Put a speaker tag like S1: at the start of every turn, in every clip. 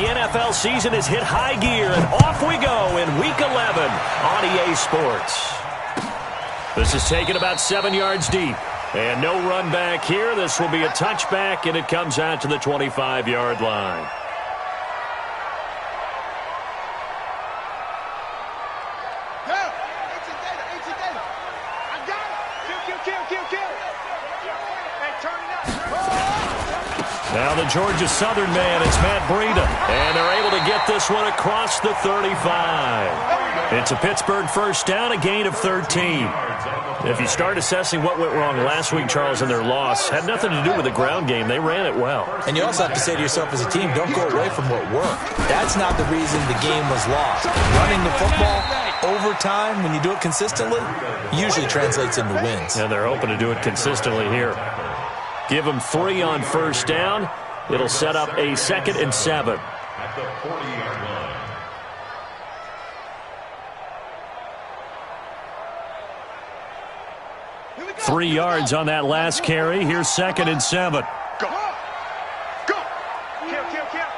S1: The NFL season has hit high gear, and off we go in Week 11 on EA Sports. This is taken about 7 yards deep. And no run back here. This will be a touchback, and it comes out to the 25-yard line. Now the Georgia Southern man, it's Matt Breida. And they're able to get this one across the 35. It's a Pittsburgh first down, a gain of 13. If you start assessing what went wrong last week, Charles, in their loss, had nothing to do with the ground game. They ran it well.
S2: And you also have to say to yourself as a team, don't go away from what worked. That's not the reason the game was lost. Running the football over time, when you do it consistently, usually translates into wins.
S1: And they're hoping to do it consistently here. Give them 3 on first down. It'll set up a 2nd and 7.
S3: At the 40-yard line.
S1: Three yards on that last carry. Here's 2nd and 7.
S4: Go. Go. Kill, kill, kill.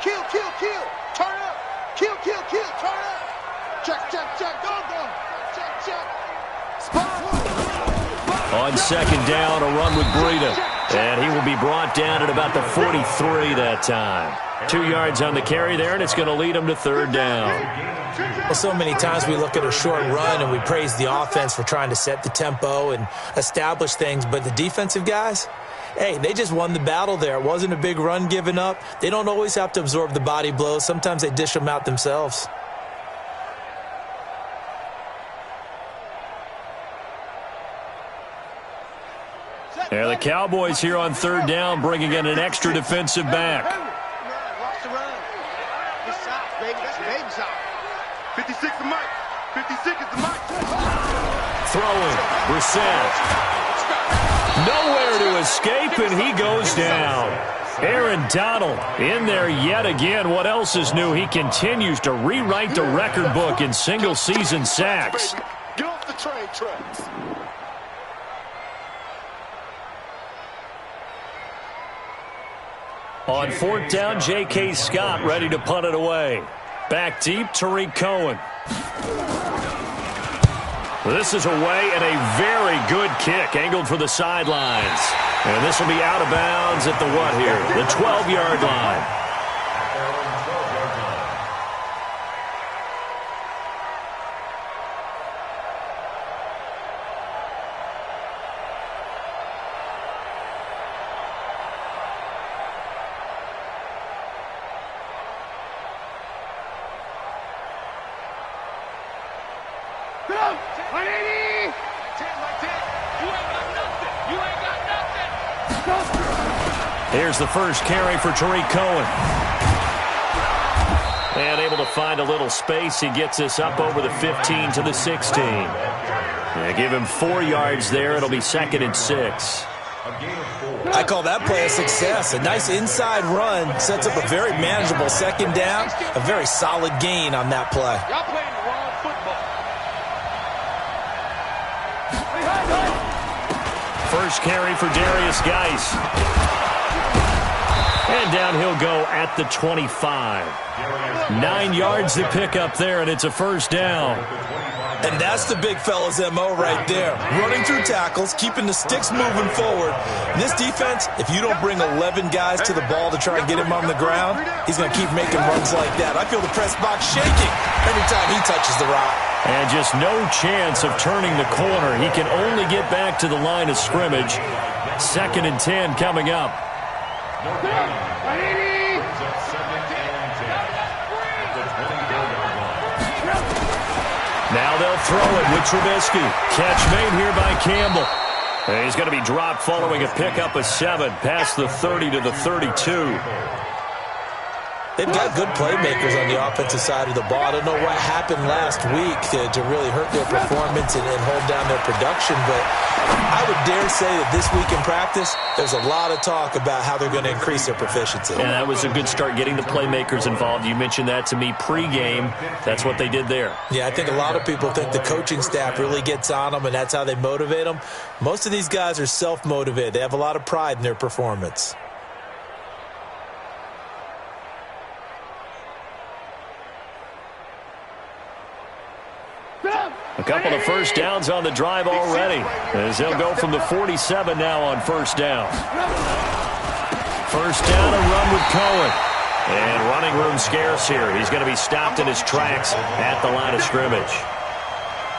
S4: Kill, kill, kill. Turn up. Kill, kill, kill. Turn up. Check, check, check. Go, go. Check, check. Spot.
S1: On 2nd down, a run with Breida. And he will be brought down at about the 43 that time. 2 yards on the carry there, and it's going to lead him to 3rd down.
S2: Well, so many times we look at a short run and we praise the offense for trying to set the tempo and establish things, but the defensive guys, hey, they just won the battle there. It wasn't a big run given up. They don't always have to absorb the body blows. Sometimes they dish them out themselves.
S1: And the Cowboys here on 3rd down, bringing in an extra defensive back.
S4: Watch the run. This side, baby. That's baby side. 56 is Mike. 56 is the Mike.
S1: Throwing. Brissett. Nowhere to escape, and he goes down. Aaron Donald in there yet again. What else is new? He continues to rewrite the record book in single-season sacks.
S4: Get off the train tracks.
S1: On 4th down, J.K. Scott ready to punt it away. Back deep, Tariq Cohen. This is away and a very good kick, angled for the sidelines. And this will be out of bounds at the what here? The 12-yard line. Here's the first carry for Tariq Cohen. And able to find a little space. He gets this up over the 15 to the 16. Yeah, give him 4 yards there. It'll be 2nd and 6.
S2: I call that play a success. A nice inside run sets up a very manageable 2nd down. A very solid gain on that play.
S4: Y'all playing the wrong football.
S1: First carry for Darius Geis. And down he'll go at the 25. 9 yards to pick up there, and it's a first down.
S2: And that's the big fella's M.O. right there. Running through tackles, keeping the sticks moving forward. And this defense, if you don't bring 11 guys to the ball to try and get him on the ground, he's going to keep making runs like that. I feel the press box shaking every time he touches the rock.
S1: And just no chance of turning the corner. He can only get back to the line of scrimmage. 2nd and 10 coming up. Now they'll throw it with Trubisky. Catch made here by Campbell. And he's going to be dropped following a pickup of 7 past the 30 to the 32.
S2: They've got good playmakers on the offensive side of the ball. I don't know what happened last week to really hurt their performance and hold down their production, but I would dare say that this week in practice, there's a lot of talk about how they're going to increase their proficiency.
S1: And that was a good start, getting the playmakers involved. You mentioned that to me pregame. That's what they did there.
S2: Yeah, I think a lot of people think the coaching staff really gets on them, and that's how they motivate them. Most of these guys are self-motivated. They have a lot of pride in their performance.
S1: first downs on the drive already, as he'll go from the 47 now on first down. First down, a run with Cohen. And running room scarce here. He's going to be stopped in his tracks at the line of scrimmage.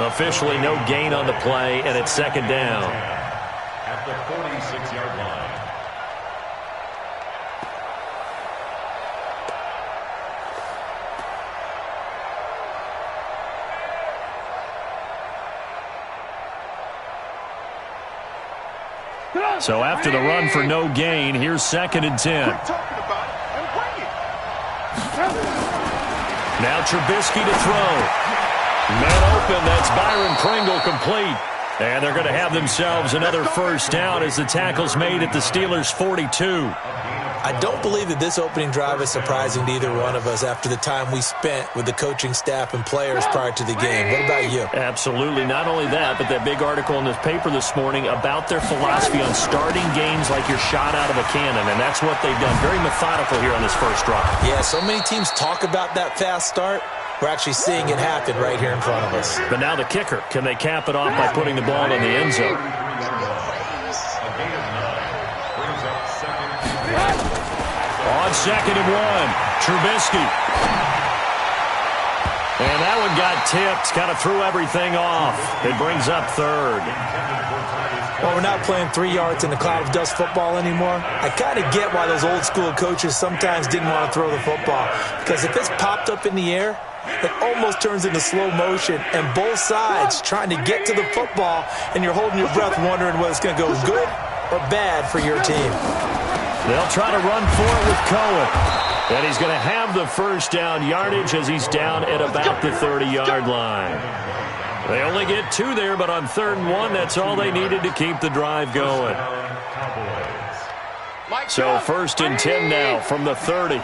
S1: Officially no gain on the play, and it's second down.
S3: At the 46-yard line.
S1: So after the run for no gain, here's second and 10. Now Trubisky to throw. Man open, that's Byron Pringle complete. And they're going to have themselves another first down as the tackle's made at the Steelers' 42.
S2: I don't believe that this opening drive is surprising to either one of us after the time we spent with the coaching staff and players prior to the game. What about you?
S1: Absolutely. Not only that, but that big article in the paper this morning about their philosophy on starting games like you're shot out of a cannon, and that's what they've done. Very methodical here on this first drive.
S2: Yeah, so many teams talk about that fast start. We're actually seeing it happen right here in front of us.
S1: But now the kicker. Can they cap it off by putting the ball in the end zone? On second and 1, Trubisky. And that one got tipped, kind of threw everything off. It brings up third.
S2: Well, we're not playing 3 yards in a cloud of dust football anymore. I kind of get why those old school coaches sometimes didn't want to throw the football. Because if it's popped up in the air, it almost turns into slow motion, and both sides trying to get to the football, and you're holding your breath wondering whether it's going to go good or bad for your team.
S1: They'll try to run for it with Cohen. And he's going to have the first down yardage as he's down at about the 30-yard line. They only get 2 there, but on 3rd and 1, that's all they needed to keep the drive going. So 1st and 10 now from the 30.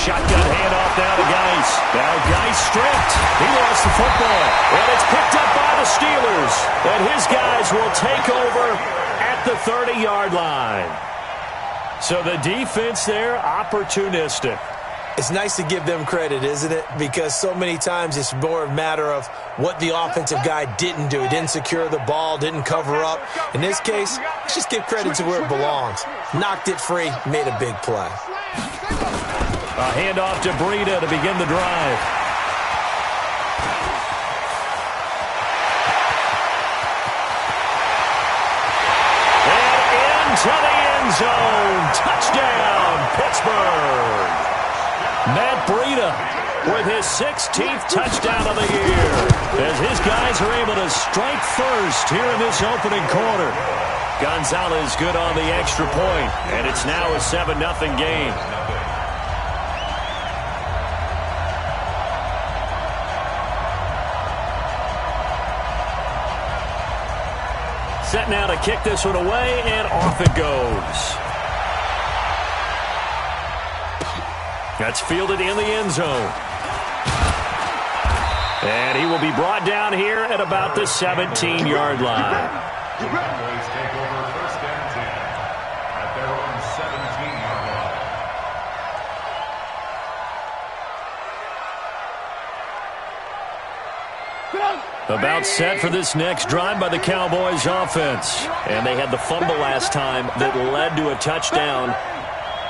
S1: Shotgun handoff now to Geis. Now Geis stripped. He lost the football. And it's picked up by the Steelers. And his guys will take over at the 30-yard line. So the defense there, opportunistic.
S2: It's nice to give them credit, isn't it? Because so many times it's more a matter of what the offensive guy didn't do. He didn't secure the ball, didn't cover up. In this case, let's just give credit to where it belongs. Knocked it free, made a big play.
S1: A handoff to Breida to begin the drive. And into the end zone. Touchdown, Pittsburgh. Matt Breida with his 16th touchdown of the year as his guys are able to strike first here in this opening quarter. Gonzalez good on the extra point, and it's now a 7-0 game. Set now to kick this one away, and off it goes. That's fielded in the end zone. And he will be brought down here at about the 17-yard line.
S3: The Cowboys take over 1st and 10 at their own 17-yard line.
S1: About set for this next drive by the Cowboys offense. And they had the fumble last time that led to a touchdown.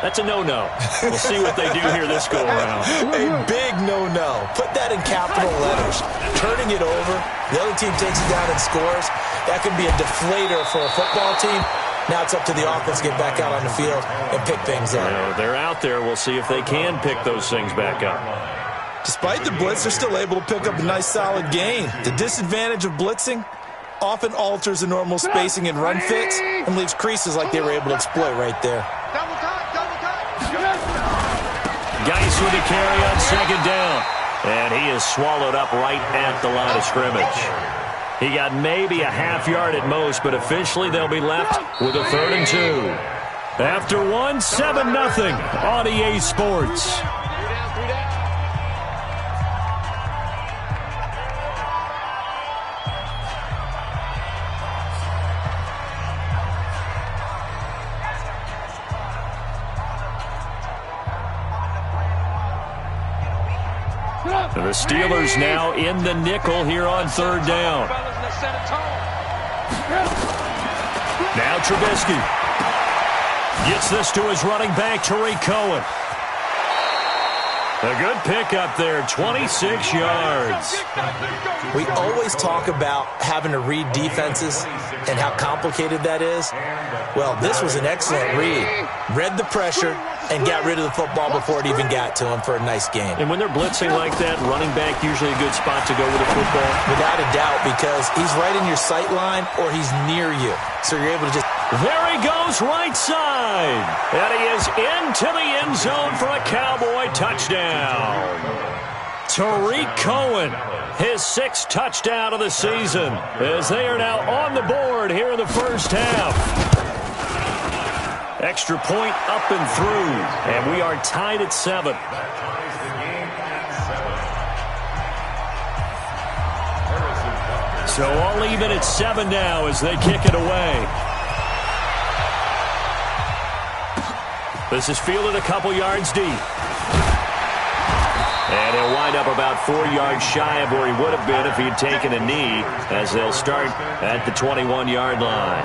S1: That's a no-no. We'll see what they do here this go-around.
S2: A big no-no. Put that in capital letters. Turning it over, the other team takes it down and scores. That could be a deflator for a football team. Now it's up to the offense to get back out on the field and pick things up.
S1: They're out there. We'll see if they can pick those things back up.
S2: Despite the blitz, they're still able to pick up a nice, solid gain. The disadvantage of blitzing often alters the normal spacing and run fits and leaves creases like they were able to exploit right there.
S1: Geis with a carry on 2nd down. And he is swallowed up right at the line of scrimmage. He got maybe a half yard at most, but officially they'll be left with a 3rd and 2. After 1, 7-0 on EA Sports. The Steelers now in the nickel here on third down. Now Trubisky gets this to his running back, Tariq Cohen. A good pickup there, 26 yards.
S2: We always talk about having to read defenses and how complicated that is. Well, this was an excellent read. Read the pressure and got rid of the football before it even got to him for a nice game.
S1: And when they're blitzing like that, running back usually a good spot to go with the football.
S2: Without a doubt, because he's right in your sight line or he's near you. So you're able to just...
S1: There he goes, right side. And he is into the end zone for a Cowboy touchdown. Tariq Cohen, his 6th touchdown of the season, as they are now on the board here in the first half. Extra point up and through, and we are tied at 7. So all even at 7 now as they kick it away. This is fielded a couple yards deep. And he'll wind up about 4 yards shy of where he would have been if he had taken a knee, as they'll start at the 21-yard line.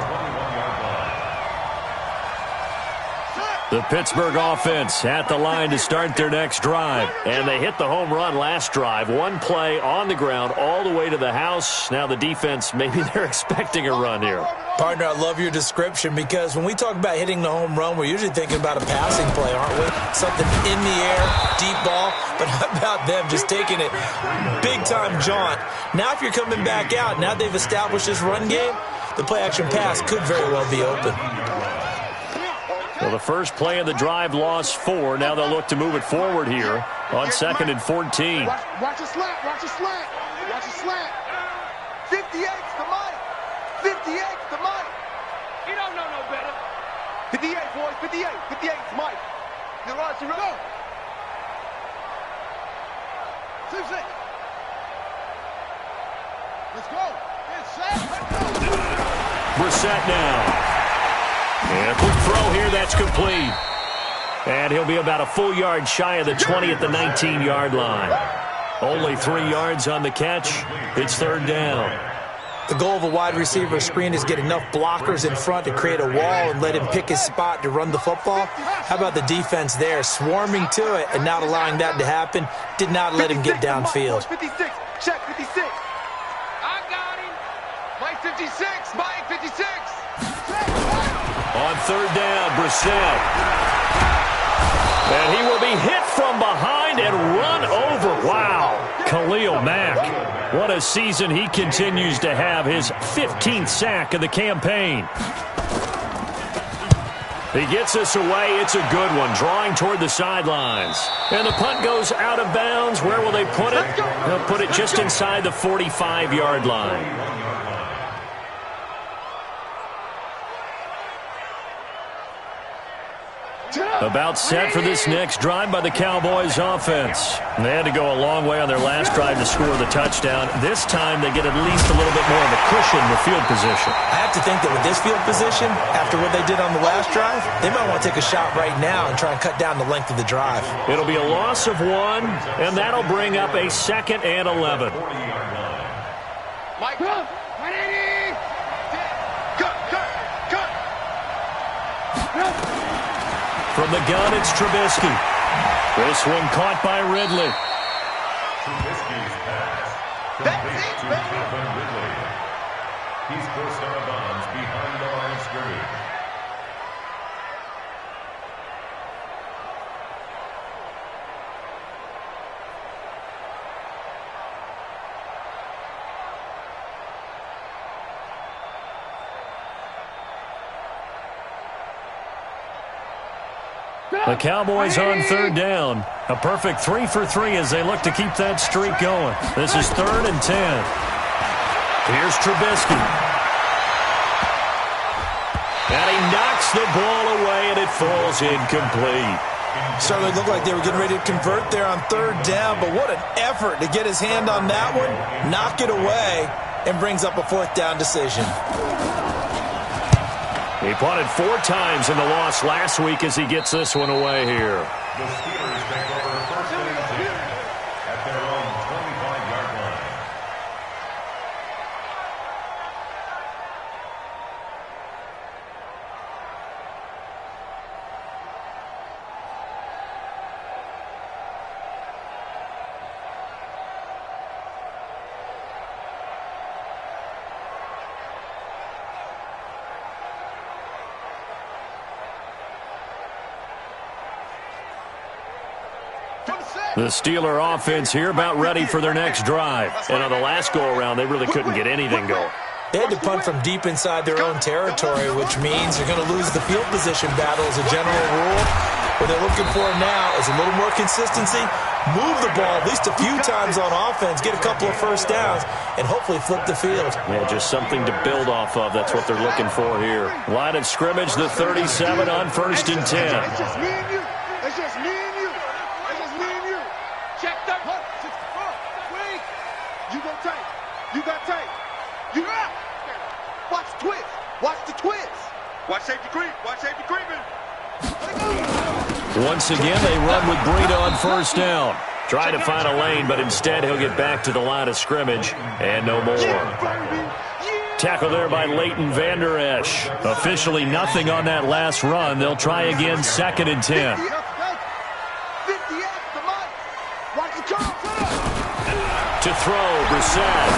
S1: The Pittsburgh offense at the line to start their next drive. And they hit the home run last drive. One play on the ground all the way to the house. Now the defense, maybe they're expecting a run here.
S2: Partner, I love your description because when we talk about hitting the home run, we're usually thinking about a passing play, aren't we? Something in the air, deep ball. But how about them just taking it big-time jaunt? Now if you're coming back out, now they've established this run game, the play-action pass could very well be open.
S1: Well, the first play of the drive lost 4. Now they'll look to move it forward here on 2nd and 14.
S4: Watch a slant. Watch a slant. Watch a slant. 58's the money. 58's the money. You don't know no better. 58, boys. 58. 58's Mike. The rush, go. 6. Let's go. It's set. Let's go.
S1: Brissett now. And a quick throw here, that's complete. And he'll be about a full yard shy of the 20 at the 19-yard line. Only 3 yards on the catch. It's 3rd down.
S2: The goal of a wide receiver screen is get enough blockers in front to create a wall and let him pick his spot to run the football. How about the defense there, swarming to it and not allowing that to happen? Did not let him get downfield.
S4: 56, check 56. I got him. Mike 56, Mike 56.
S1: On 3rd down, Brissett. And he will be hit from behind and run over. Wow. Khalil Mack. What a season he continues to have. His 15th sack of the campaign. He gets this away. It's a good one. Drawing toward the sidelines. And the punt goes out of bounds. Where will they put it? They'll put it just inside the 45-yard line. About set for this next drive by the Cowboys offense. They had to go a long way on their last drive to score the touchdown. This time they get at least a little bit more of a cushion with field position.
S2: I have to think that with this field position, after what they did on the last drive, they might want to take a shot right now and try and cut down the length of the drive.
S1: It'll be a loss of 1, and that'll bring up a 2nd and 11.
S4: Mike, ready? Cut.
S1: From the gun, it's Trubisky. This one caught by Ridley.
S3: Trubisky's pass. Complete to Calvin Ridley. He's forced out of bounds behind the line of scrimmage.
S1: The Cowboys on 3rd down. A perfect 3 for 3 as they look to keep that streak going. This is 3rd and 10. Here's Trubisky. And he knocks the ball away, and it falls incomplete.
S2: Certainly looked like they were getting ready to convert there on 3rd down, but what an effort to get his hand on that one, knock it away, and brings up a 4th down decision.
S1: He punted 4 times in the loss last week as he gets this one away here.
S3: The Steelers take over 1st and 10 at their own
S1: The Steeler offense here about ready for their next drive. And on the last go-around, they really couldn't get anything going.
S2: They had to punt from deep inside their own territory, which means you're going to lose the field position battle as a general rule. What they're looking for now is a little more consistency, move the ball at least a few times on offense, get a couple of first downs, and hopefully flip the field.
S1: Yeah, just something to build off of. That's what they're looking for here. Line of scrimmage, the 37 on 1st and 10.
S4: It's just me and you. It's just me and you. It's just me and you. Check that. Wait. You go tight. You got tight. You got. Watch the twist. Watch the twist. Watch safety creep. Watch safety creeping.
S1: Once again, they run with Breida on 1st down. Try to find a lane, but instead he'll get back to the line of scrimmage and no more. Tackle there by Leighton Vander Esch. Officially nothing on that last run. They'll try again, 2nd and 10. To throw, Brissett.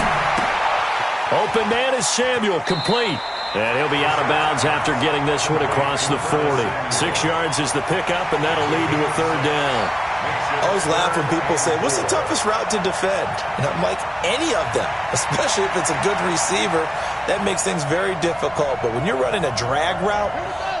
S1: Open man is Samuel, complete. And he'll be out of bounds after getting this one across the 40. 6 yards is the pickup, and that'll lead to a 3rd down.
S2: I always laugh when people say, what's the toughest route to defend? And I'm like, any of them, especially if it's a good receiver. That makes things very difficult. But when you're running a drag route,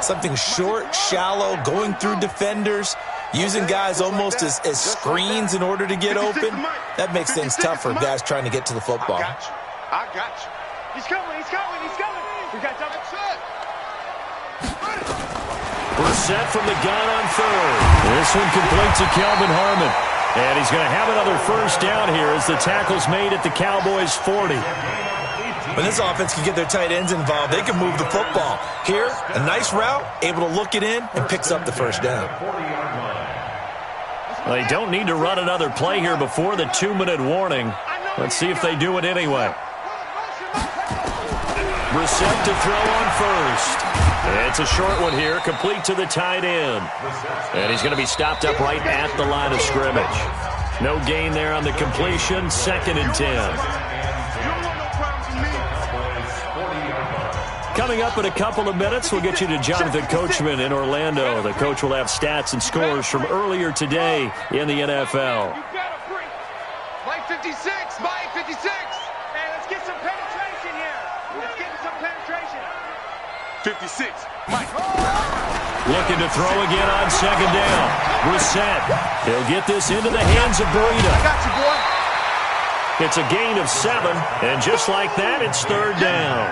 S2: something short, shallow, going through defenders, using guys almost as screens in order to get open, that makes things tough for guys trying to get to the football.
S4: I got you. He's coming, he's coming, he's coming. We got double set.
S1: Brissett from the gun on 3rd. This one complete to Kelvin Harmon. And he's going to have another 1st down here as the tackle's made at the Cowboys' 40.
S2: When this offense can get their tight ends involved, they can move the football. Here, a nice route, able to look it in, and picks up the 1st down.
S1: Well, they don't need to run another play here before the 2-minute warning. Let's see if they do it anyway. Brissett to throw on 1st. It's a short one here, complete to the tight end. And he's going to be stopped up right at the line of scrimmage. No gain there on the completion, 2nd and 10. Coming up in a couple of minutes, we'll get you to Jonathan Coachman in Orlando. The coach will have stats and scores from earlier today in the NFL.
S4: Mike 56, Mike 56. Hey, let's get some penetration here. Let's get some penetration. 56, Mike.
S1: Looking to throw again on 2nd down. Brissett. He'll get this into the hands of Breida.
S4: I got you, boy.
S1: It's a gain of 7, and just like that, it's 3rd down.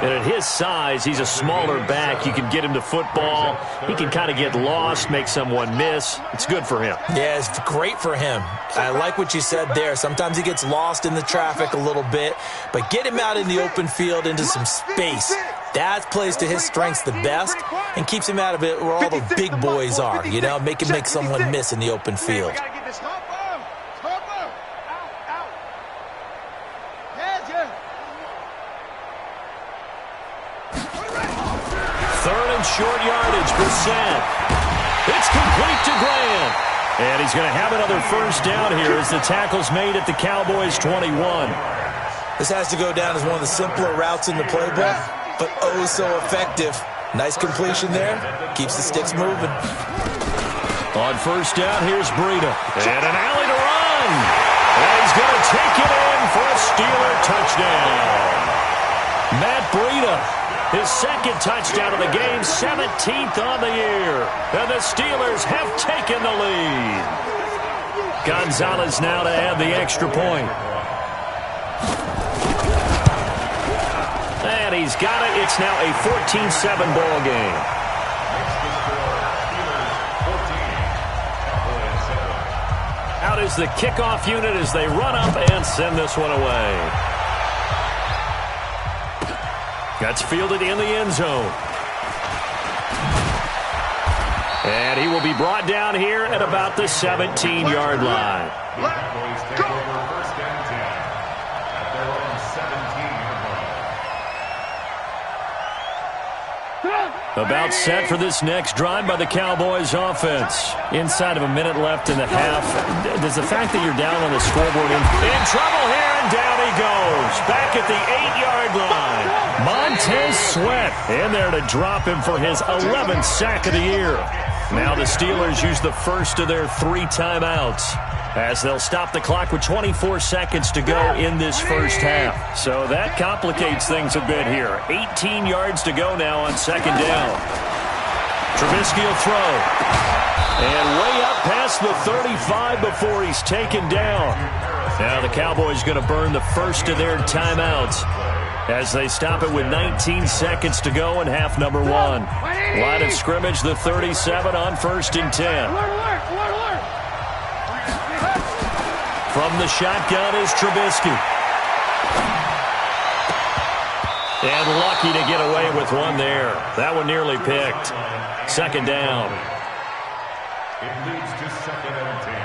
S1: And at his size, he's a smaller back. You can get him to football. He can kind of get lost, make someone miss. It's good for him.
S2: Yeah, it's great for him. I like what you said there. Sometimes he gets lost in the traffic a little bit, but get him out in the open field into some space. That plays to his strengths the best and keeps him out of it where all the big boys are, you know, make him make someone miss in the open field.
S1: Short yardage, Brissett. It's complete to Grant. And he's going to have another 1st down here as the tackle's made at the Cowboys' 21.
S2: This has to go down as one of the simpler routes in the playbook, but oh so effective. Nice completion there. Keeps the sticks moving.
S1: On 1st down, here's Breida. And an alley to run. And he's going to take it in for a Steeler touchdown. Matt Breida. His 2nd touchdown of the game, 17th on the year. And the Steelers have taken the lead. Gonzalez now to add the extra point. And he's got it. It's now a 14-7 ball game. Out is the kickoff unit as they run up and send this one away. That's fielded in the end zone. And he will be brought down here at about the 17-yard line. About set for this next drive by the Cowboys offense. Inside of a minute left in the half. Does the fact that you're down on the scoreboard in trouble here, and down he goes. Back at the 8-yard line. Montez Sweat in there to drop him for his 11th sack of the year. Now the Steelers use the first of their 3 timeouts, as they'll stop the clock with 24 seconds to go in this first half. So that complicates things a bit here. 18 yards to go now on second down. Trubisky will throw. And way up past the 35 before he's taken down. Now the Cowboys going to burn the first of their timeouts as they stop it with 19 seconds to go in half number 1. Line of scrimmage, the 37 on 1st and 10. From the shotgun is Trubisky. And lucky to get away with one there. That one nearly picked. Second down.
S3: It leads to 2nd and 10.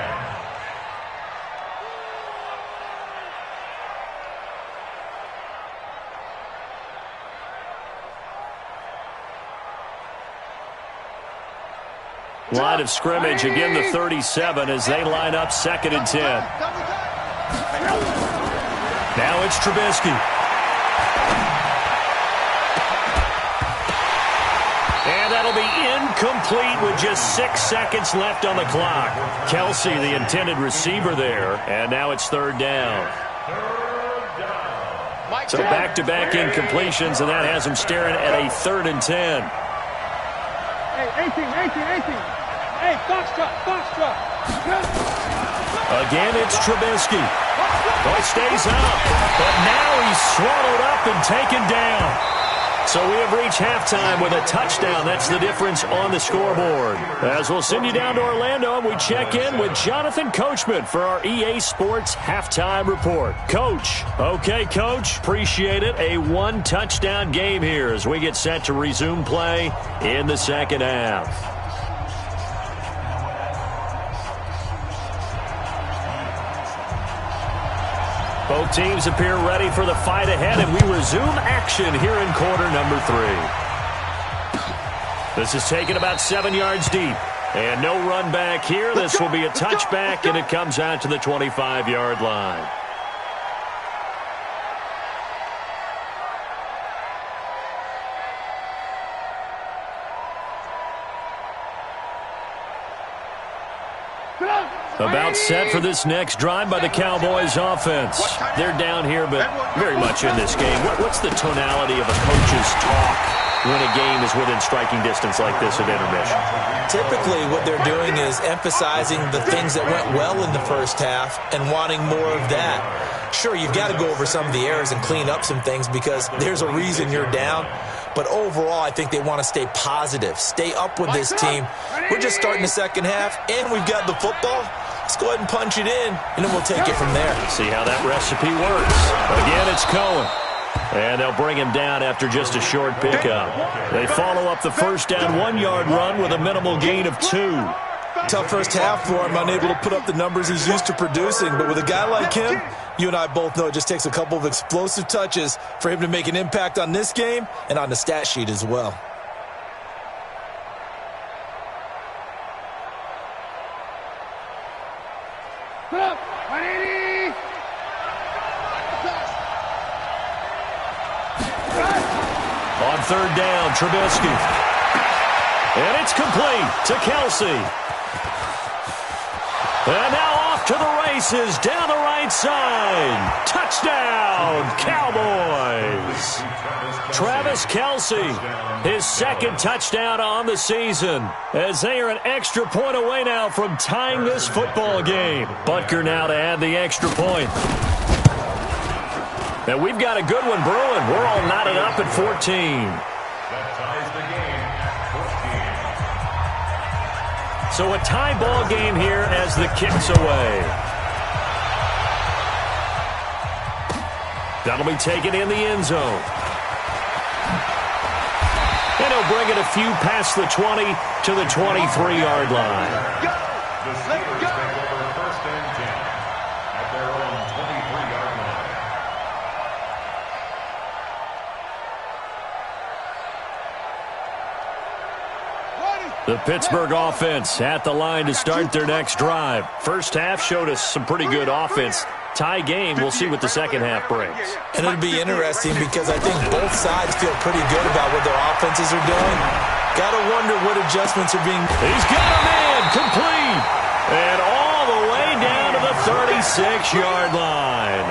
S1: Line of scrimmage, again the 37 as they line up 2nd and 10. Now it's Trubisky. And that'll be incomplete with just 6 seconds left on the clock. Kelsey, the intended receiver there, and now it's 3rd down. So back-to-back incompletions, and that has him staring at a 3rd and 10.
S4: Hey, 18. Hey, Foxtrot.
S1: Again, it's Trubisky. Ball stays up, but now he's swallowed up and taken down. So we have reached halftime with a touchdown. That's the difference on the scoreboard. As we'll send you down to Orlando, and we check in with Jonathan Coachman for our EA Sports Halftime Report. Coach. Okay, Coach. Appreciate it. A 1-touchdown game here as we get set to resume play in the second half. Both teams appear ready for the fight ahead, and we resume action here in quarter number 3. This is taken about 7 yards deep. And no run back here. This will be a touchback, and it comes out to the 25-yard line. About set for this next drive by the Cowboys offense. They're down here, but very much in this game. What's the tonality of a coach's talk when a game is within striking distance like this at intermission?
S2: Typically, what they're doing is emphasizing the things that went well in the first half and wanting more of that. Sure, you've got to go over some of the errors and clean up some things because there's a reason you're down. But overall, I think they want to stay positive, stay up with this team. We're just starting the second half, and we've got the football. Let's go ahead and punch it in, and then we'll take it from there.
S1: See how that recipe works. Again, it's Cohen. And they'll bring him down after just a short pickup. They follow up the first down 1-yard run with a minimal gain of 2.
S2: Tough first half for him, unable to put up the numbers he's used to producing. But with a guy like him, you and I both know it just takes a couple of explosive touches for him to make an impact on this game and on the stat sheet as well.
S1: On third down, Trubisky. And it's complete to Kelsey. And now off to the races down the right side. Touchdown, Cowboys. Travis Kelsey, his second touchdown on the season, as they are an extra point away now from tying this football game. Butker now to add the extra point. And we've got a good one brewing. We're all knotted up at 14.
S3: That ties the game at 14.
S1: So a tie ball game here as the kick's away. That'll be taken in the end zone. And he'll bring it a few past the 20 to the 23-yard line.
S3: The Steelers take over 1st and 10 at their own 23-yard line.
S1: The Pittsburgh offense at the line to start their next drive. First half showed us some pretty good offense. Tie game, we'll see what the second half brings.
S2: And it'll be interesting because I think both sides feel pretty good about what their offenses are doing. Got to wonder what adjustments are being...
S1: He's got him in, complete. And all the way down to the 36-yard line.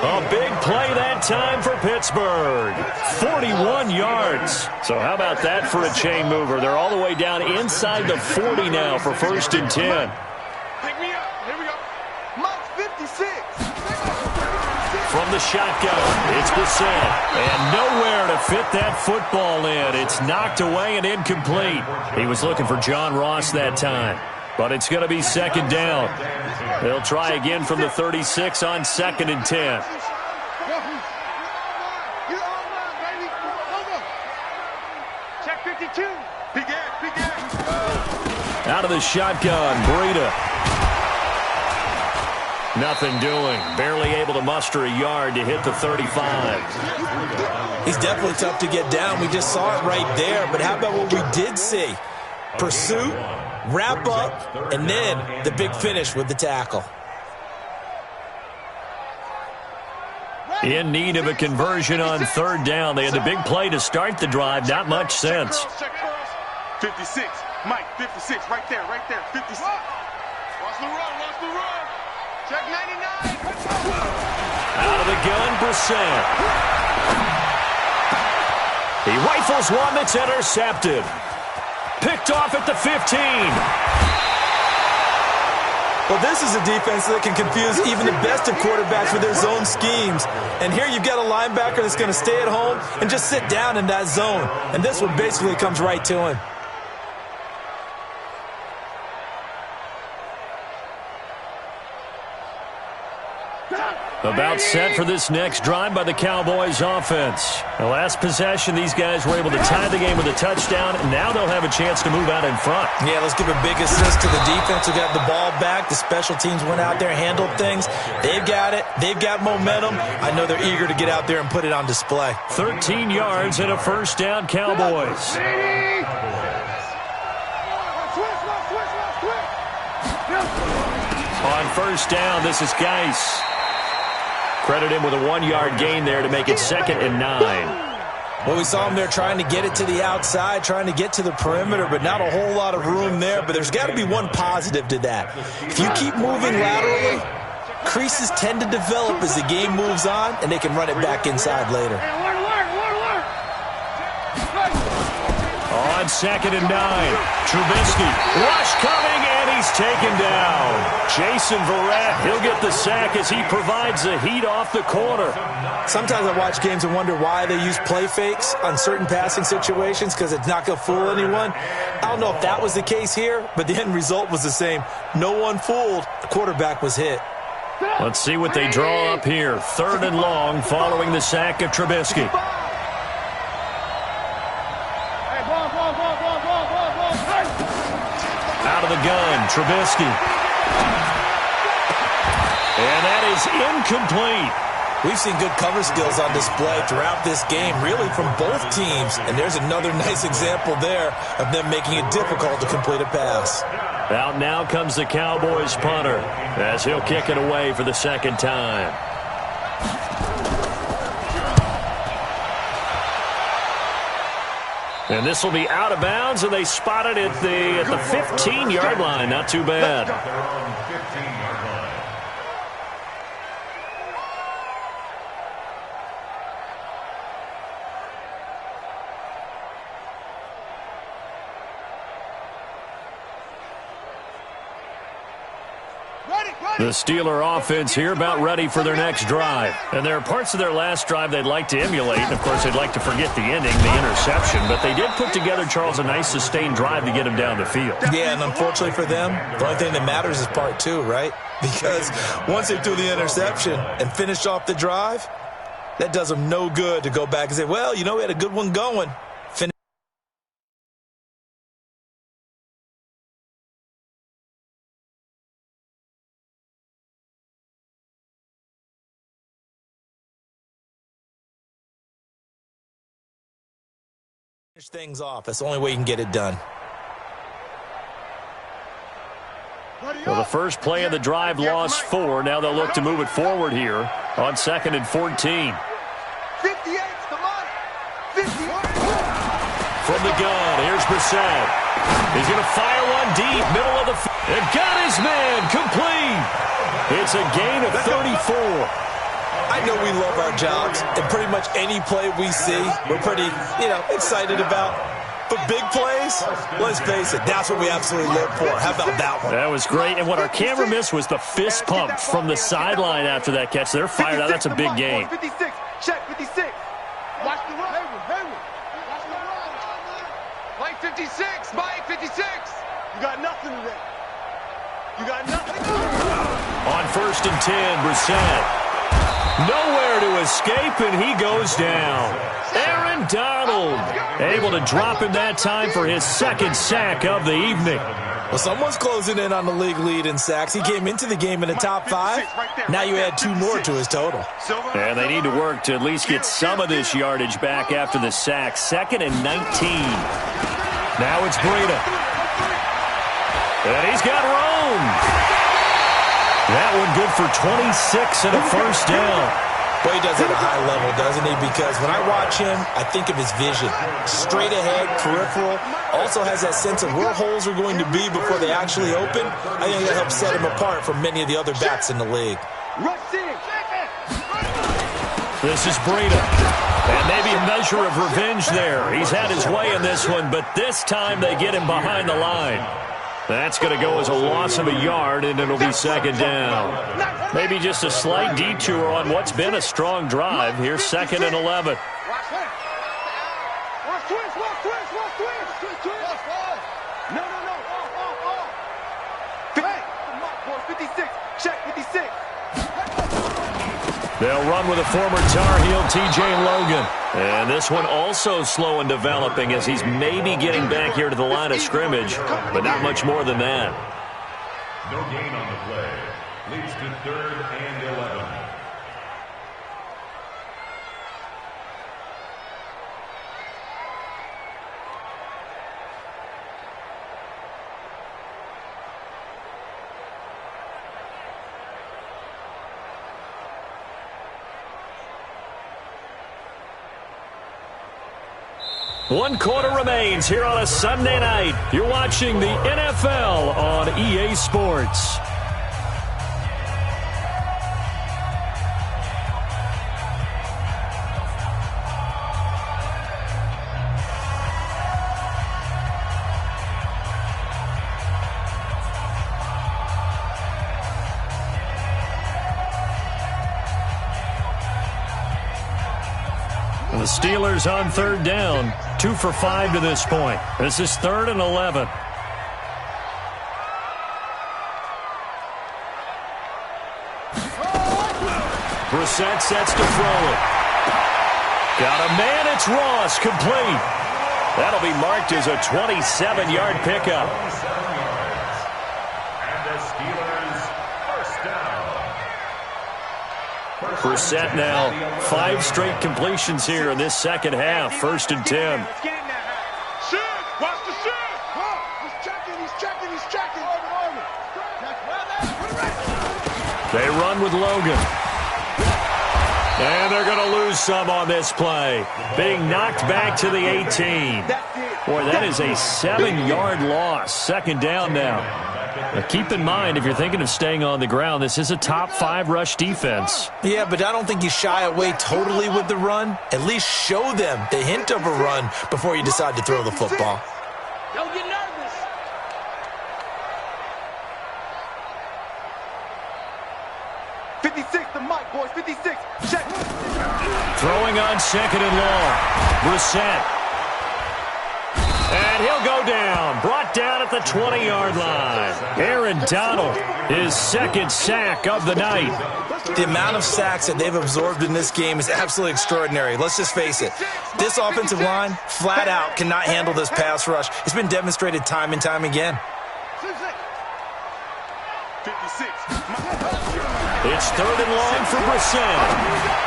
S1: A big play that time for Pittsburgh. 41 yards. So how about that for a chain mover? They're all the way down inside the 40 now for 1st and 10.
S4: Pick me up. Here we go. Mike's 56.
S1: From the shotgun, it's Brissett. And nowhere to fit that football in. It's knocked away and incomplete. He was looking for John Ross that time. But it's going to be 2nd down. They'll try again from the 36 on 2nd and 10.
S4: Check 52.
S1: Out of the shotgun, Breida. Nothing doing. Barely able to muster a yard to hit the 35.
S2: He's definitely tough to get down. We just saw it right there. But how about what we did see? Pursuit, wrap up, and then the big finish with the tackle.
S1: In need of a conversion on 3rd down. They had the big play to start the drive. Not much sense.
S4: 56. Mike, 56. Right there. 56. Watch the run. Check 99.
S1: Out of the gun, Brissett. He rifles one that's intercepted. Picked off at the 15.
S2: Well, this is a defense that can confuse even the best of quarterbacks with their zone schemes. And here you've got a linebacker that's going to stay at home and just sit down in that zone. And this one basically comes right to him.
S1: About set for this next drive by the Cowboys offense. The last possession, these guys were able to tie the game with a touchdown, and now they'll have a chance to move out in front.
S2: Yeah, let's give a big assist to the defense who got the ball back. The special teams went out there, handled things. They've got it. They've got momentum. I know they're eager to get out there and put it on display.
S1: 13 yards and a 1st down, Cowboys. On 1st down, this is Geis. Credit him with a 1-yard gain there to make it 2nd and 9.
S2: Well, we saw him there trying to get it to the outside, trying to get to the perimeter, but not a whole lot of room there. But there's got to be one positive to that. If you keep moving laterally, creases tend to develop as the game moves on, and they can run it back inside later.
S1: On 2nd and 9, Trubisky. Rush coming, and he's taken down. Jason Verrett, he'll get the sack as he provides the heat off the corner.
S2: Sometimes I watch games and wonder why they use play fakes on certain passing situations because it's not going to fool anyone. I don't know if that was the case here, but the end result was the same. No one fooled. The quarterback was hit.
S1: Let's see what they draw up here. 3rd and long following the sack of Trubisky. Out of the gun, Trubisky. And that is incomplete.
S2: We've seen good cover skills on display throughout this game, really from both teams. And there's another nice example there of them making it difficult to complete a pass.
S1: Out now comes the Cowboys punter as he'll kick it away for the 2nd time. And this will be out of bounds, and they spot it at the 15-yard line. Not too bad. The Steeler offense here about ready for their next drive. And there are parts of their last drive they'd like to emulate. And, of course, they'd like to forget the ending, the interception. But they did put together, Charles, a nice sustained drive to get him down the field.
S2: Yeah, and unfortunately for them, the only thing that matters is part 2, right? Because once they threw the interception and finished off the drive, that does them no good to go back and say, well, you know, we had a good one going. Things off. That's the only way you can get it done.
S1: Well, the first play of the drive lost 4. Now they'll look to move it forward here on 2nd and 14.
S4: 58's the money. 51.
S1: from the gun. Here's Brissett. He's going to fire one deep, middle of the field. And got his man complete. It's a gain of 34.
S2: I know we love our jobs, and pretty much any play we see, we're pretty, excited about. But big plays, let's face it, that's what we absolutely live for. How about that one?
S1: That was great. And what our camera missed was the fist pump from the sideline after that catch. They're fired out. That's a big game.
S4: 56. Check 56. Watch the run. Watch the run. Mike 56. Mike 56. You got nothing today. You got nothing.
S1: On 1st and 10, Brissett. Nowhere to escape, and he goes down. Aaron Donald able to drop him that time for his 2nd sack of the evening.
S2: Well, someone's closing in on the league lead in sacks. He came into the game in the top 5. Now you add 2 more to his total.
S1: And they need to work to at least get some of this yardage back after the sack. 2nd and 19. Now it's Breida. And he's got room. That one good for 26 and a 1st down.
S2: Boy, he does it at a high level, doesn't he? Because when I watch him, I think of his vision. Straight ahead, peripheral. Also has that sense of where holes are going to be before they actually open. I think that helps set him apart from many of the other backs in the league.
S1: This is Breida. And maybe a measure of revenge there. He's had his way in this one, but this time they get him behind the line. That's going to go as a loss of a yard, and it'll be 2nd down. Maybe just a slight detour on what's been a strong drive. Here's 2nd and 11.
S4: No. 56. Check 56.
S1: They'll run with a former Tar Heel, T.J. Logan. And this one also slow and developing as he's maybe getting back here to the line of scrimmage, but not much more than that.
S3: No gain on the play. Leads to 3rd and 11.
S1: One quarter remains here on a Sunday night. You're watching the NFL on EA Sports. The Steelers on 3rd down. 2 for 5 to this point. This is 3rd and 11. Brissett sets to throw it. Got a man. It's Ross. Complete. That'll be marked as a 27-yard pickup.
S3: And the Steelers first down.
S1: Brissett now 5 straight completions here in this 2nd half. 1st and 10.
S4: Let's get in that half. Shoot! Watch the shoot! He's checking.
S1: They run with Logan. And they're going to lose some on this play. Being knocked back to the 18. Boy, that is a 7-yard loss. 2nd down now. Now, keep in mind, if you're thinking of staying on the ground, this is a top 5 rush defense.
S2: Yeah, but I don't think you shy away totally with the run. At least show them the hint of a run before you decide to throw the football.
S4: Don't get nervous. 56 to Mike, boys. 56. Check.
S1: Throwing on 2nd and long. Brissett. And he'll go down. Brought down at the 20-yard line. Aaron Donald, his 2nd sack of the night.
S2: The amount of sacks that they've absorbed in this game is absolutely extraordinary. Let's just face it. This offensive line, flat out, cannot handle this pass rush. It's been demonstrated time and time again.
S4: 56.
S1: It's 3rd and long for Brissett.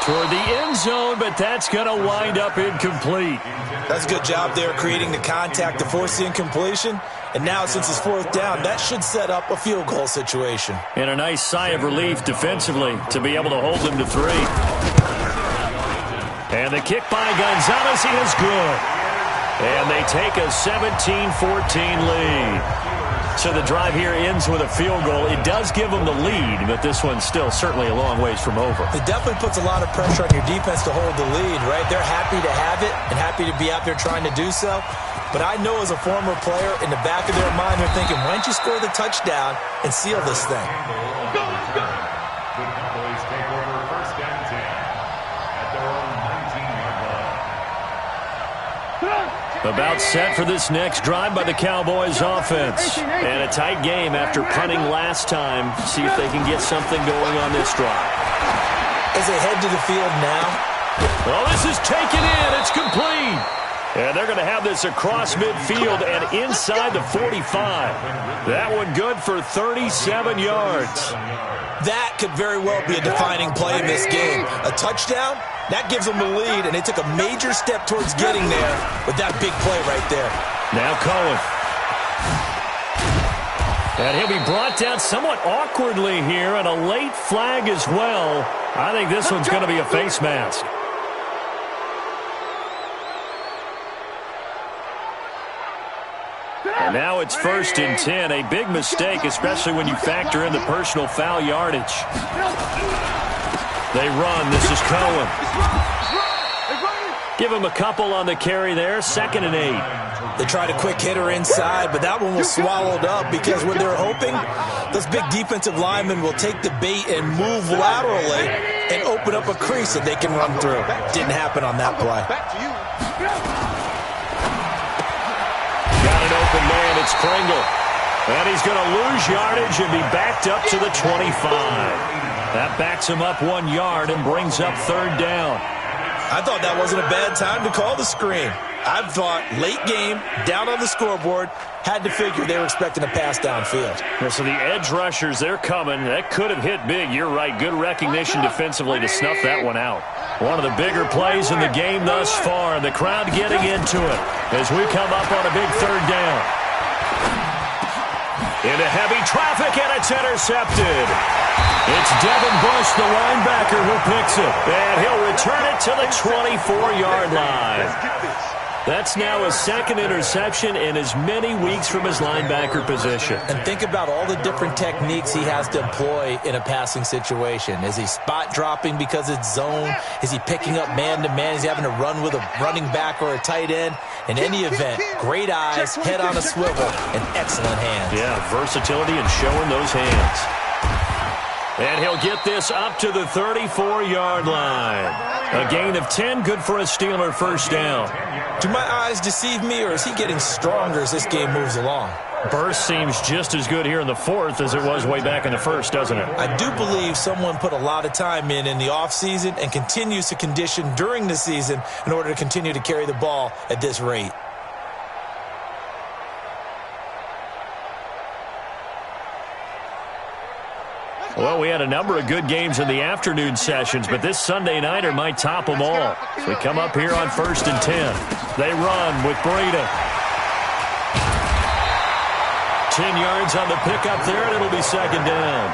S1: Toward the end zone, but that's going to wind up incomplete.
S2: That's a good job there creating the contact to force the incompletion. And now, since it's 4th down, that should set up a field goal situation.
S1: And a nice sigh of relief defensively to be able to hold them to 3. And the kick by Gonzalez, he is good. And they take a 17-14 lead. So the drive here ends with a field goal. It does give them the lead, but this one's still certainly a long ways from over.
S2: It definitely puts a lot of pressure on your defense to hold the lead, right? They're happy to have it and happy to be out there trying to do so. But I know as a former player, in the back of their mind, they're thinking, why don't you score the touchdown and seal this thing?
S3: The Cowboys take over first and 10 at their own 19-yard line.
S1: About set for this next drive by the Cowboys offense. And a tight game after punting last time. See if they can get something going on this drive.
S2: As they head to the field now.
S1: Well, this is taken in. It's complete. And they're going to have this across midfield and inside the 45. That one good for 37 yards.
S2: That could very well be a defining play in this game. A touchdown, that gives them the lead, and they took a major step towards getting there with that big play right there.
S1: Now Cohen. And he'll be brought down somewhat awkwardly here, and a late flag as well. I think this one's going to be a face mask. And now it's 1st and 10. A big mistake, especially when you factor in the personal foul yardage. They run. This is Cohen. Give him a couple on the carry there. 2nd and 8.
S2: They tried a quick hitter inside, but that one was swallowed up because what they're hoping, those big defensive linemen will take the bait and move laterally and open up a crease that they can run through. Didn't happen on that play.
S1: Got an open man. It's Pringle. And he's going to lose yardage and be backed up to the 25. That backs him up 1 yard and brings up 3rd down.
S2: I thought that wasn't a bad time to call the screen. I thought late game, down on the scoreboard, had to figure they were expecting a pass downfield.
S1: Yeah, so the edge rushers, they're coming. That could have hit big. You're right. Good recognition defensively to snuff that one out. One of the bigger plays in the game thus far. The crowd getting into it as we come up on a big 3rd down. Into heavy traffic, and it's intercepted. It's Devin Bush, the linebacker, who picks it. And he'll return it to the 24-yard line. That's now his 2nd interception in as many weeks from his linebacker position.
S2: And think about all the different techniques he has to employ in a passing situation. Is he spot dropping because it's zone? Is he picking up man-to-man? Is he having to run with a running back or a tight end? In any event, great eyes, head on a swivel, and excellent hands.
S1: Yeah, versatility and showing those hands. And he'll get this up to the 34-yard line. A gain of 10, good for a Steeler 1st down.
S2: Do my eyes deceive me, or is he getting stronger as this game moves along?
S1: Burst seems just as good here in the 4th as it was way back in the 1st, doesn't it?
S2: I do believe someone put a lot of time in the offseason and continues to condition during the season in order to continue to carry the ball at this rate.
S1: Well, we had a number of good games in the afternoon sessions, but this Sunday nighter might top them all. So we come up here on 1st and 10. They run with Breida. 10 yards on the pickup there, and it'll be 2nd down.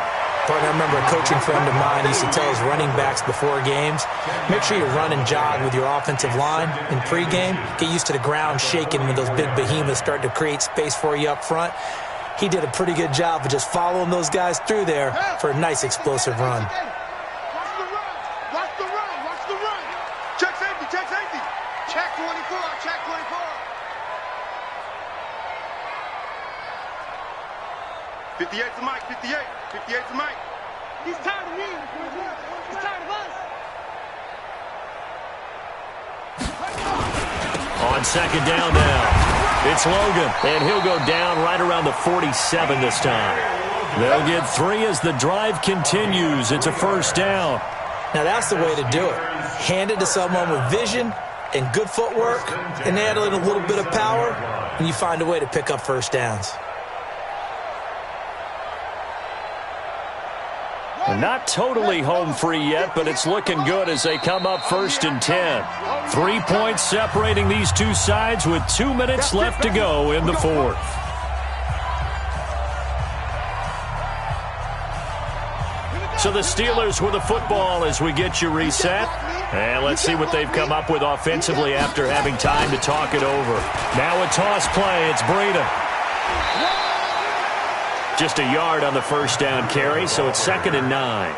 S2: Partner, I remember a coaching friend of mine used to tell his running backs before games, make sure you run and jog with your offensive line in pregame. Get used to the ground shaking when those big behemoths start to create space for you up front. He did a pretty good job of just following those guys through there for a nice explosive run.
S4: Watch the run. Watch the run. Check safety. Check safety. Check 24. Check 24. 58 to Mike. 58. 58 to Mike. He's tired of me. He's tired of us.
S1: On 2nd down now. It's Logan, and he'll go down right around the 47 this time. They'll get 3 as the drive continues. It's a 1st down.
S2: Now that's the way to do it. Hand it to someone with vision and good footwork, and add in a little bit of power, and you find a way to pick up 1st downs.
S1: Not totally home free yet, but it's looking good as they come up 1st and 10. 3 points separating these two sides with 2 minutes left to go in the 4th. So the Steelers with the football as we get you reset. And let's see what they've come up with offensively after having time to talk it over. Now a toss play. It's Breida. Just a yard on the first down carry, so it's 2nd and 9.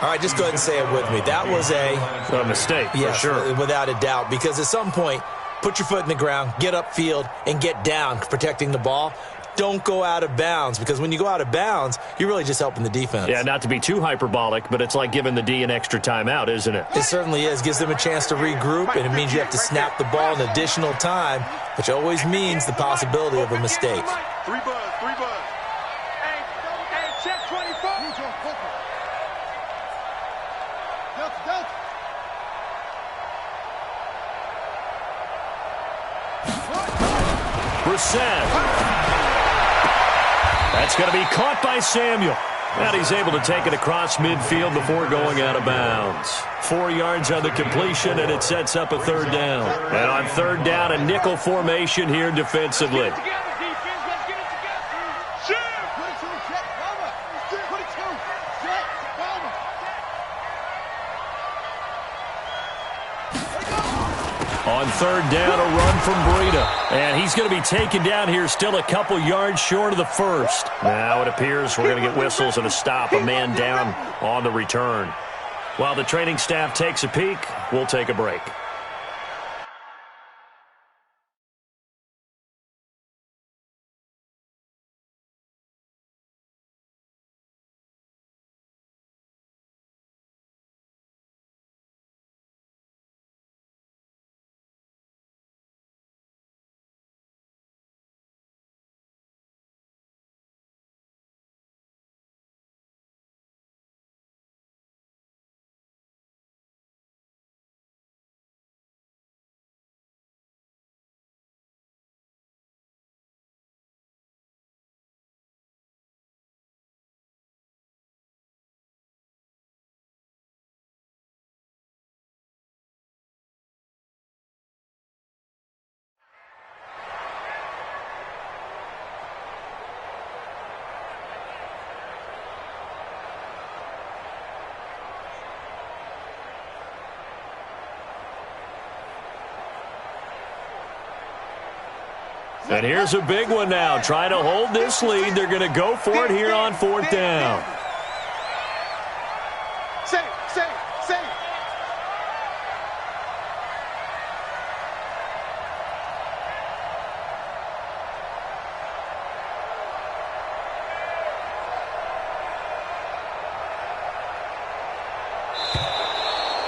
S2: All right, just go ahead and say it with me. That was
S1: a mistake,
S2: yes,
S1: for sure.
S2: Without a doubt, because at some point, put your foot in the ground, get upfield, and get down protecting the ball. Don't go out of bounds, because when you go out of bounds, you're really just helping the defense.
S1: Yeah, not to be too hyperbolic, but it's like giving the D an extra timeout, isn't it?
S2: It certainly is. Gives them a chance to regroup, and it means you have to snap the ball an additional time, which always means the possibility of a mistake.
S4: 3 buzz. Hey, check 24.
S1: Brissett. That's going to be caught by Samuel. And he's able to take it across midfield before going out of bounds. 4 yards on the completion, and it sets up a 3rd down. And on 3rd down, a nickel formation here defensively. On 3rd down, a run from Breida. And he's going to be taken down here, still a couple yards short of the first. Now it appears we're going to get whistles and a stop. A man down on the return. While the training staff takes a peek, we'll take a break. And here's a big one now. Trying to hold this lead. They're going to go for it here on 4th down.
S4: Save.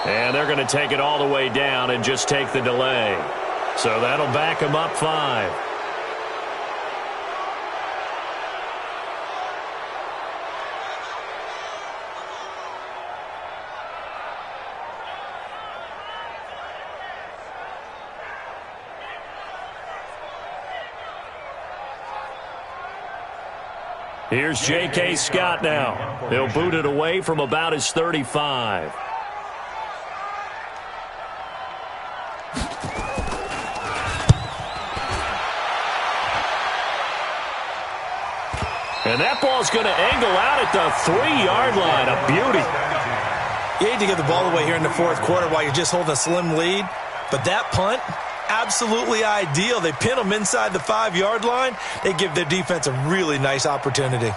S1: And they're going to take it all the way down and just take the delay. So that'll back them up 5. Here's J.K. Scott now. He'll boot it away from about his 35. And that ball's going to angle out at the 3-yard line. A beauty.
S2: You hate to get the ball away here in the 4th quarter while you're just holding a slim lead. But that punt, absolutely ideal. They pin them inside the 5-yard line. They give their defense a really nice opportunity.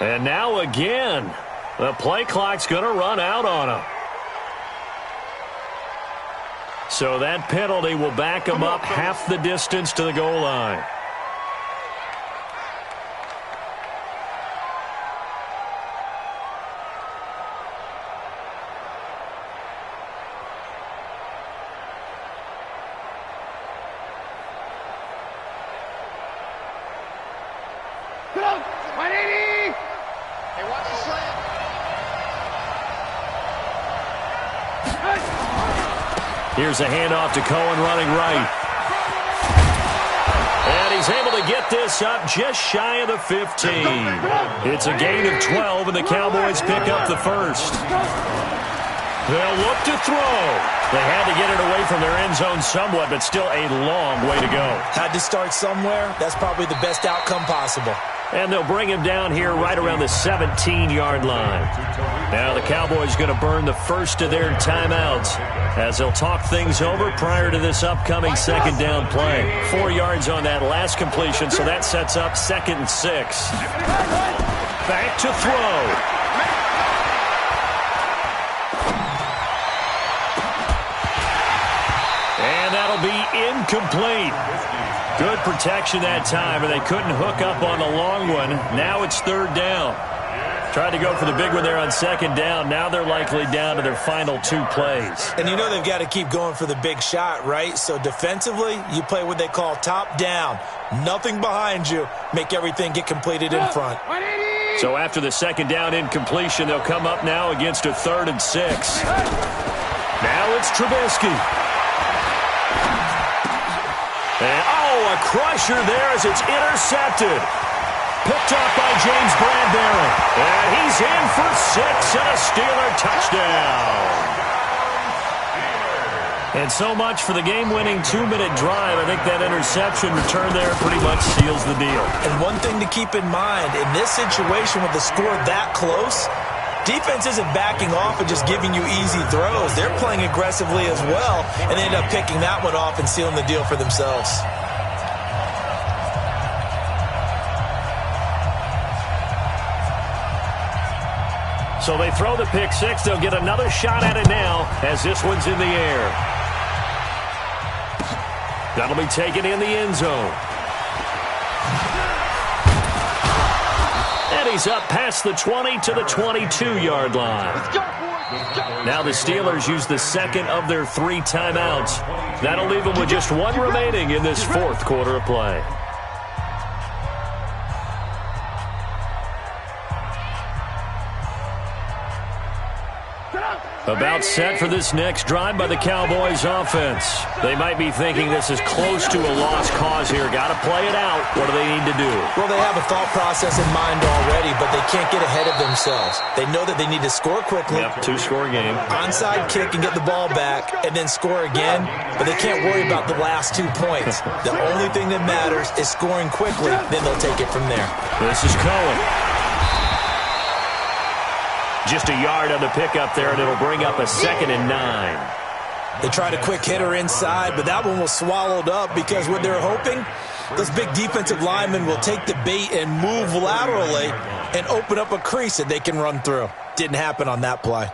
S1: And now again, the play clock's going to run out on him. So that penalty will back him up half the distance to the goal line.
S4: Hey, watch the slant.
S1: Here's a handoff to Cohen running right. And he's able to get this up just shy of the 15. It's a gain of 12, and the Cowboys pick up the first. They'll look to throw. They had to get it away from their end zone somewhat, but still a long way to go.
S2: Had to start somewhere. That's probably the best outcome possible.
S1: And they'll bring him down here right around the 17-yard line. Now the Cowboys going to burn the first of their timeouts as they'll talk things over prior to this upcoming second down play. 4 yards on that last completion, so that sets up 2nd and 6. Back to throw. And that'll be incomplete. Good protection that time, and they couldn't hook up on the long one. Now it's 3rd down. Tried to go for the big one there on 2nd down. Now they're likely down to their final 2 plays.
S2: And you know they've got to keep going for the big shot, right? So defensively, you play what they call top down. Nothing behind you. Make everything get completed in front.
S1: So after the 2nd down incompletion, they'll come up now against a 3rd and 6. Now it's Trubisky. And, a crusher there as it's intercepted. Picked up by James Bradbury. And he's in for 6 and a Steeler touchdown. And so much for the game-winning 2-minute drive. I think that interception return there pretty much seals the deal.
S2: And one thing to keep in mind, in this situation with the score that close, defense isn't backing off and just giving you easy throws. They're playing aggressively as well, and they end up picking that one off and sealing the deal for themselves.
S1: So they throw the pick 6. They'll get another shot at it now as this one's in the air. That'll be taken in the end zone. And he's up past the 20 to the 22-yard line. Now the Steelers use the 2nd of their 3 timeouts. That'll leave them with just 1 remaining in this 4th quarter of play. About set for this next drive by the Cowboys offense. They might be thinking this is close to a lost cause here. Got to play it out. What do they need to do?
S2: Well, they have a thought process in mind already, but they can't get ahead of themselves. They know that they need to score quickly.
S1: Yep, 2-score game.
S2: Onside kick and get the ball back and then score again, but they can't worry about the last 2 points. The only thing that matters is scoring quickly, then they'll take it from there.
S1: This is Cohen. Just a yard on the pickup there, and it'll bring up a 2nd and 9.
S2: They tried a quick hitter inside, but that one was swallowed up because what they're hoping, those big defensive linemen will take the bait and move laterally and open up a crease that they can run through. Didn't happen on that play.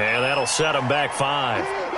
S1: And that'll set them back 5.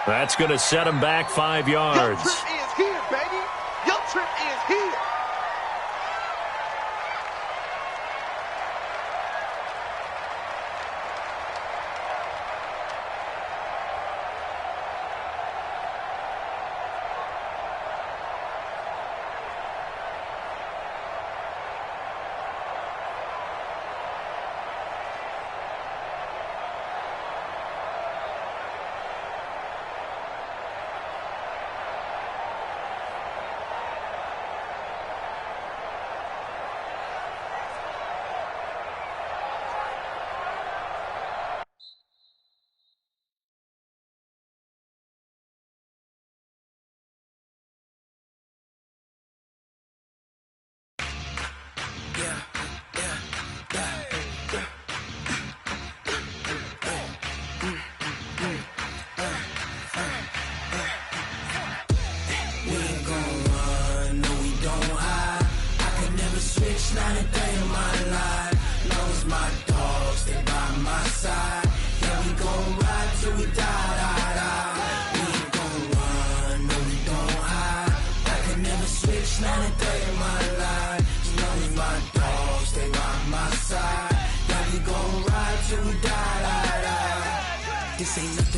S1: That's going to set him back 5 yards.
S4: Your trip is here, baby. Your trip is here.
S5: till we die. This ain't nothing